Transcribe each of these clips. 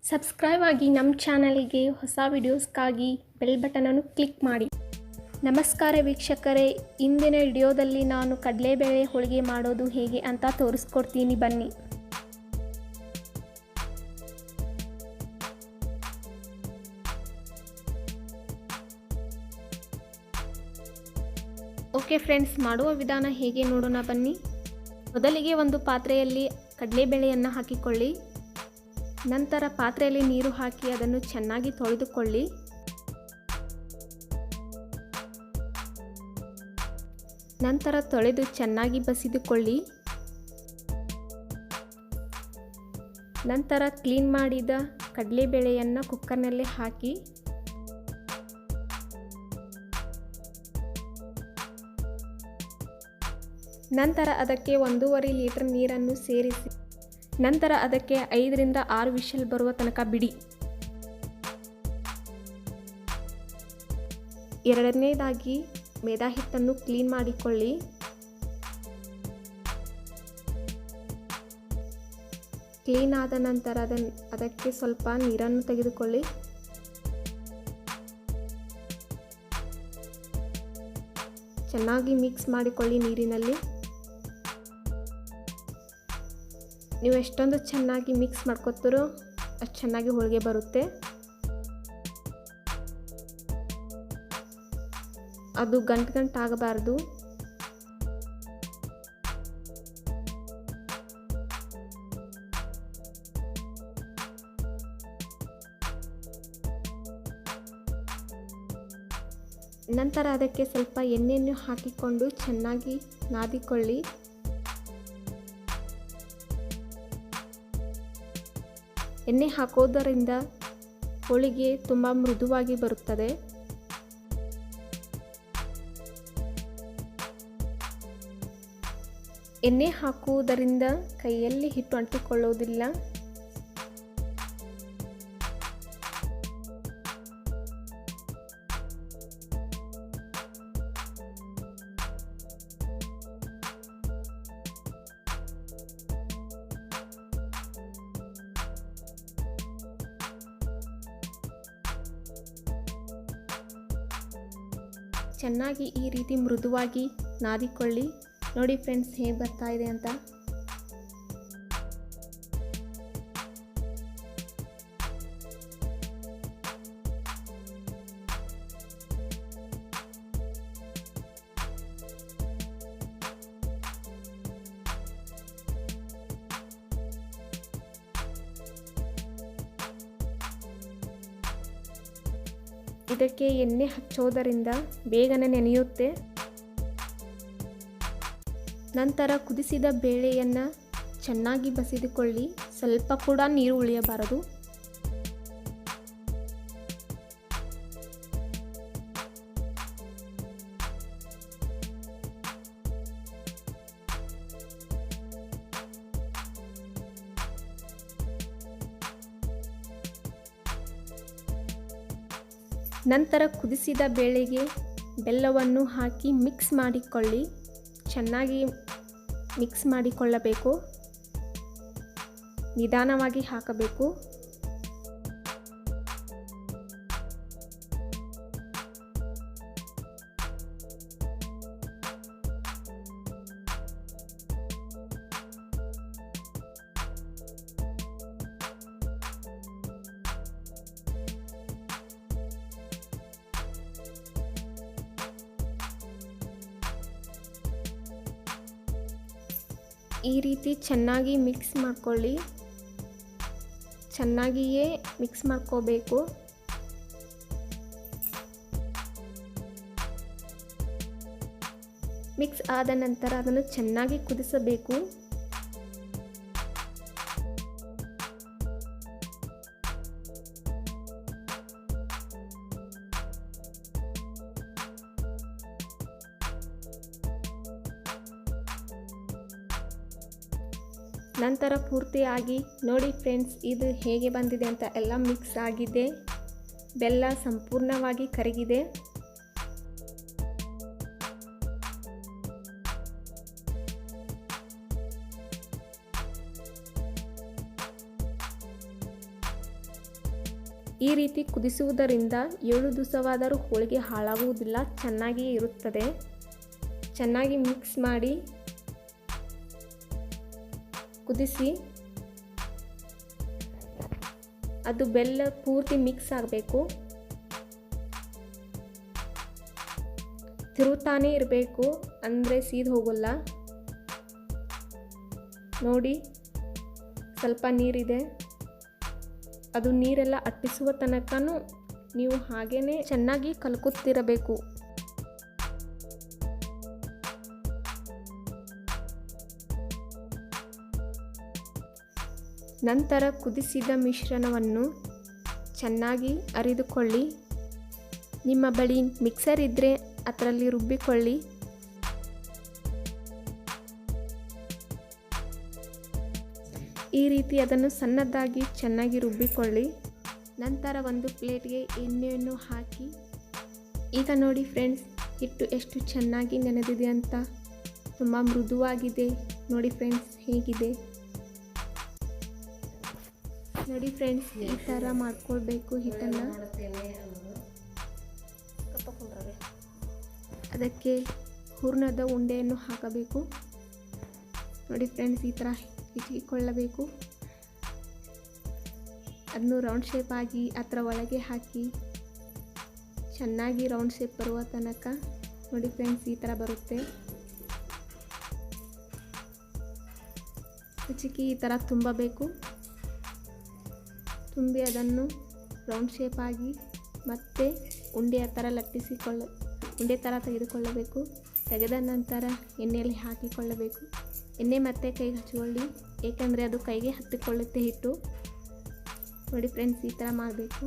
Subscribe ಆಗಿ ನಮ್ಮ ಚಾನಲ್ಗೆ ಹೊಸ ವಿಡಿಯೋಸ್ಗಾಗಿ ಬೆಲ್ ಬಟನನ್ನು ಕ್ಲಿಕ್ ಮಾಡಿ. ನಮಸ್ಕಾರ ವೀಕ್ಷಕರೇ, ಇಂದಿನ ವಿಡಿಯೋದಲ್ಲಿ ನಾನು ಕಡಲೆಬೇಳೆ ಹೋಳಿಗೆ ಮಾಡೋದು ಹೇಗೆ ಅಂತ ತೋರಿಸ್ಕೊಡ್ತೀನಿ ಬನ್ನಿ. ಓಕೆ ಫ್ರೆಂಡ್ಸ್, ಮಾಡುವ ವಿಧಾನ ಹೇಗೆ ನೋಡೋಣ ಬನ್ನಿ. ಮೊದಲಿಗೆ ಒಂದು ಪಾತ್ರೆಯಲ್ಲಿ ಕಡಲೆಬೇಳೆಯನ್ನು ಹಾಕಿಕೊಳ್ಳಿ. ನಂತರ ಪಾತ್ರೆಯಲ್ಲಿ ನೀರು ಹಾಕಿ ಅದನ್ನು ಚೆನ್ನಾಗಿ ತೊಳೆದುಕೊಳ್ಳಿ. ನಂತರ ತೊಳೆದು ಚೆನ್ನಾಗಿ ಬಸಿದುಕೊಳ್ಳಿ. ನಂತರ ಕ್ಲೀನ್ ಮಾಡಿದ ಕಡಲೆಬೇಳೆಯನ್ನು ಕುಕ್ಕರ್ನಲ್ಲಿ ಹಾಕಿ ನಂತರ ಅದಕ್ಕೆ 1.5 ಲೀಟರ್ ನೀರನ್ನು ಸೇರಿಸಿ ನಂತರ ಅದಕ್ಕೆ 5 ರಿಂದ 6 ವಿಷಲ್ ಬರುವ ತನಕ ಬಿಡಿ. ಎರಡನೇದಾಗಿ ಮೈದಾ ಹಿಟ್ಟನ್ನು ಕ್ಲೀನ್ ಮಾಡಿಕೊಳ್ಳಿ. ಕ್ಲೀನ್ ಆದ ನಂತರ ಅದಕ್ಕೆ ಸ್ವಲ್ಪ ನೀರನ್ನು ತೆಗೆದುಕೊಳ್ಳಿ. ಚೆನ್ನಾಗಿ ಮಿಕ್ಸ್ ಮಾಡಿಕೊಳ್ಳಿ ನೀರಿನಲ್ಲಿ. ನೀವು ಎಷ್ಟೊಂದು ಚೆನ್ನಾಗಿ ಮಿಕ್ಸ್ ಮಾಡ್ಕೊತೀರೋ ಅಷ್ಟು ಚೆನ್ನಾಗಿ ಹೋಳಿಗೆ ಬರುತ್ತೆ. ಅದು ಗಂಟಾಗಬಾರ್ದು. ನಂತರ ಅದಕ್ಕೆ ಸ್ವಲ್ಪ ಎಣ್ಣೆಯನ್ನು ಹಾಕಿಕೊಂಡು ಚೆನ್ನಾಗಿ ನಾದಿಕೊಳ್ಳಿ. ಎಣ್ಣೆ ಹಾಕೋದರಿಂದ ಹೋಳಿಗೆ ತುಂಬ ಮೃದುವಾಗಿ ಬರುತ್ತದೆ. ಎಣ್ಣೆ ಹಾಕುವುದರಿಂದ ಕೈಯಲ್ಲಿ ಹಿಟ್ಟು ಅಂಟಿಕೊಳ್ಳುವುದಿಲ್ಲ. ಚೆನ್ನಾಗಿ ಈ ರೀತಿ ಮೃದುವಾಗಿ ನಾದಿಕೊಳ್ಳಿ. ನೋಡಿ ಫ್ರೆಂಡ್ಸ್ ಹೇಗೆ ಬರ್ತಾ ಇದೆ ಅಂತ. ಇದಕ್ಕೆ ಎಣ್ಣೆ ಹಚ್ಚೋದರಿಂದ ಬೇಗನೆ ನೆನೆಯುತ್ತೆ. ನಂತರ ಕುದಿಸಿದ ಬೇಳೆಯನ್ನು ಚೆನ್ನಾಗಿ ಬಸಿದುಕೊಳ್ಳಿ. ಸ್ವಲ್ಪ ಕೂಡ ನೀರು ಉಳಿಯಬಾರದು. ನಂತರ ಕುದಿಸಿದ ಬೇಳೆಗೆ ಬೆಲ್ಲವನ್ನು ಹಾಕಿ ಮಿಕ್ಸ್ ಮಾಡಿಕೊಳ್ಳಿ. ಚೆನ್ನಾಗಿ ಮಿಕ್ಸ್ ಮಾಡಿಕೊಳ್ಳಬೇಕು. ನಿಧಾನವಾಗಿ ಹಾಕಬೇಕು. ಈ ರೀತಿ ಚೆನ್ನಾಗಿ ಮಿಕ್ಸ್ ಮಾಡ್ಕೊಳ್ಳಿ. ಚೆನ್ನಾಗಿಯೇ ಮಿಕ್ಸ್ ಮಾಡ್ಕೋಬೇಕು. ಮಿಕ್ಸ್ ಆದ ನಂತರ ಅದನ್ನು ಚೆನ್ನಾಗಿ ಕುದಿಸಬೇಕು. ನಂತರ ಪೂರ್ತಿಯಾಗಿ ನೋಡಿ ಫ್ರೆಂಡ್ಸ್, ಇದು ಹೇಗೆ ಬಂದಿದೆ ಅಂತ. ಎಲ್ಲ ಮಿಕ್ಸ್ ಆಗಿದೆ. ಬೆಲ್ಲ ಸಂಪೂರ್ಣವಾಗಿ ಕರಗಿದೆ. ಈ ರೀತಿ ಕುದಿಸುವುದರಿಂದ 7 ದಿವಸವಾದರೂ ಹೋಳಿಗೆ ಹಾಳಾಗುವುದಿಲ್ಲ, ಚೆನ್ನಾಗಿಯೇ ಇರುತ್ತದೆ. ಚೆನ್ನಾಗಿ ಮಿಕ್ಸ್ ಮಾಡಿ ಕುದಿಸಿ, ಅದು ಬೆಲ್ಲ ಪೂರ್ತಿ ಮಿಕ್ಸ್ ಆಗಬೇಕು. ತಿರುಗುತ್ತಾನೆ ಇರಬೇಕು, ಅಂದರೆ ಸೀದ್ ಹೋಗಲ್ಲ. ನೋಡಿ, ಸ್ವಲ್ಪ ನೀರಿದೆ, ಅದು ನೀರೆಲ್ಲ ಅಟ್ಟಿಸುವ ತನಕನೂ ನೀವು ಹಾಗೇ ಚೆನ್ನಾಗಿ ಕಲಕುತ್ತಿರಬೇಕು. ನಂತರ ಕುದಿಸಿದ ಮಿಶ್ರಣವನ್ನು ಚೆನ್ನಾಗಿ ಅರಿದುಕೊಳ್ಳಿ. ನಿಮ್ಮ ಬಳಿ ಮಿಕ್ಸರ್ ಇದ್ದರೆ ಅದರಲ್ಲಿ ರುಬ್ಬಿಕೊಳ್ಳಿ. ಈ ರೀತಿ ಅದನ್ನು ಸಣ್ಣದಾಗಿ ಚೆನ್ನಾಗಿ ರುಬ್ಬಿಕೊಳ್ಳಿ. ನಂತರ ಒಂದು ಪ್ಲೇಟ್ಗೆ ಎಣ್ಣೆಯನ್ನು ಹಾಕಿ, ಈಗ ನೋಡಿ ಫ್ರೆಂಡ್ಸ್, ಹಿಟ್ಟು ಎಷ್ಟು ಚೆನ್ನಾಗಿ ನೆನೆದಿದೆ ಅಂತ. ತುಂಬ ಮೃದುವಾಗಿದೆ ನೋಡಿ ಫ್ರೆಂಡ್ಸ್, ಹೇಗಿದೆ ನೋಡಿ ಫ್ರೆಂಡ್ಸ್. ಈ ಥರ ಮಾಡ್ಕೊಳ್ಬೇಕು ಹಿಟ್ಟನ್ನು. ಅದಕ್ಕೆ ಹೂರ್ಣದ ಉಂಡೆಯನ್ನು ಹಾಕಬೇಕು ನೋಡಿ ಫ್ರೆಂಡ್ಸ್. ಈ ಥರ ಹಿಚ್ಕಿಕೊಳ್ಳಬೇಕು. ಅದನ್ನು ರೌಂಡ್ ಶೇಪ್ ಆಗಿ ಅದರ ಒಳಗೆ ಹಾಕಿ ಚೆನ್ನಾಗಿ ರೌಂಡ್ ಶೇಪ್ ಬರುವ ತನಕ ನೋಡಿ ಫ್ರೆಂಡ್ಸ್, ಈ ಥರ ಬರುತ್ತೆ. ಹಿಚ್ಕಿ ಈ ಥರ ತುಂಬಬೇಕು. ತುಂಬಿ ಅದನ್ನು ರೌಂಡ್ ಶೇಪ್ ಆಗಿ ಮತ್ತೆ ಉಂಡೆ ಥರ ತೆಗೆದುಕೊಳ್ಳಬೇಕು. ತೆಗೆದ ನಂತರ ಎಣ್ಣೆಯಲ್ಲಿ ಹಾಕಿಕೊಳ್ಳಬೇಕು. ಎಣ್ಣೆ ಮತ್ತೆ ಕೈಗೆ ಹಚ್ಚಿಕೊಳ್ಳಿ, ಏಕೆಂದರೆ ಅದು ಕೈಗೆ ಹತ್ತಿಕೊಳ್ಳುತ್ತೆ ಹಿಟ್ಟು ನೋಡಿ ಫ್ರೆಂಡ್ಸ್. ಈ ಥರ ಮಾಡಬೇಕು.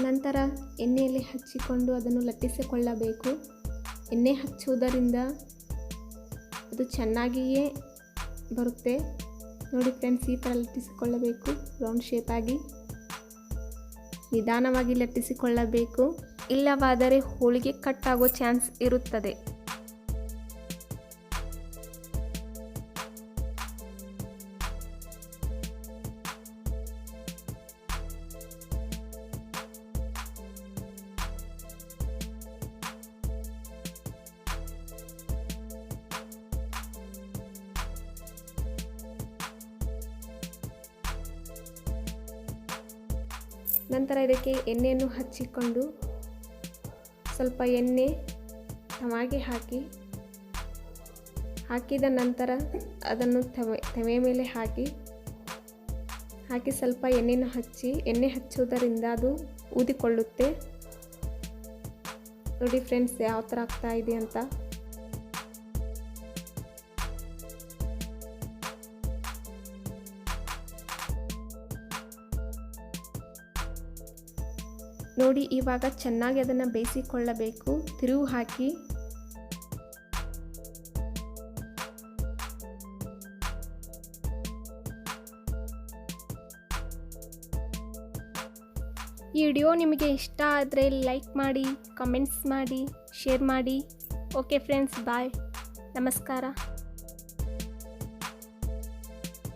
ನಂತರ ಎಣ್ಣೆಯಲ್ಲಿ ಹಚ್ಚಿಕೊಂಡು ಅದನ್ನು ಲಟ್ಟಿಸಿಕೊಳ್ಳಬೇಕು. ಎಣ್ಣೆ ಹಚ್ಚುವುದರಿಂದ ಅದು ಚೆನ್ನಾಗಿಯೇ ಬರುತ್ತೆ ನೋಡಿ ಫ್ರೆಂಡ್ಸ್. ಈ ಥರ ಲಟ್ಟಿಸಿಕೊಳ್ಳಬೇಕು, ರೌಂಡ್ ಶೇಪ್ ಆಗಿ ನಿಧಾನವಾಗಿ ಲಟ್ಟಿಸಿಕೊಳ್ಳಬೇಕು, ಇಲ್ಲವಾದರೆ ಹೋಳಿಗೆ ಕಟ್ ಆಗೋ ಚಾನ್ಸ್ ಇರುತ್ತದೆ. ನಂತರ ಇದಕ್ಕೆ ಎಣ್ಣೆಯನ್ನು ಹಚ್ಚಿಕೊಂಡು ಸ್ವಲ್ಪ ಎಣ್ಣೆ ತವಾಗೆ ಹಾಕಿದ ನಂತರ ಅದನ್ನು ತವೆ ಮೇಲೆ ಹಾಕಿ ಸ್ವಲ್ಪ ಎಣ್ಣೆ ಹಚ್ಚುವುದರಿಂದ ಅದು ಊದಿಕೊಳ್ಳುತ್ತೆ ನೋಡಿ ಫ್ರೆಂಡ್ಸ್ ಯಾವ ಥರ ಆಗ್ತಾ ಇದೆ ಅಂತ. ನೋಡಿ ಇವಾಗ ಚೆನ್ನಾಗಿ ಅದನ್ನು ಬೇಯಿಸಿಕೊಳ್ಳಬೇಕು. ತಿರುವು ಹಾಕಿ ಈ ವಿಡಿಯೋ ನಿಮಗೆ ಇಷ್ಟ ಆದರೆ ಲೈಕ್ ಮಾಡಿ, ಕಮೆಂಟ್ಸ್ ಮಾಡಿ, ಶೇರ್ ಮಾಡಿ. ಓಕೆ ಫ್ರೆಂಡ್ಸ್, ಬಾಯ್, ನಮಸ್ಕಾರ.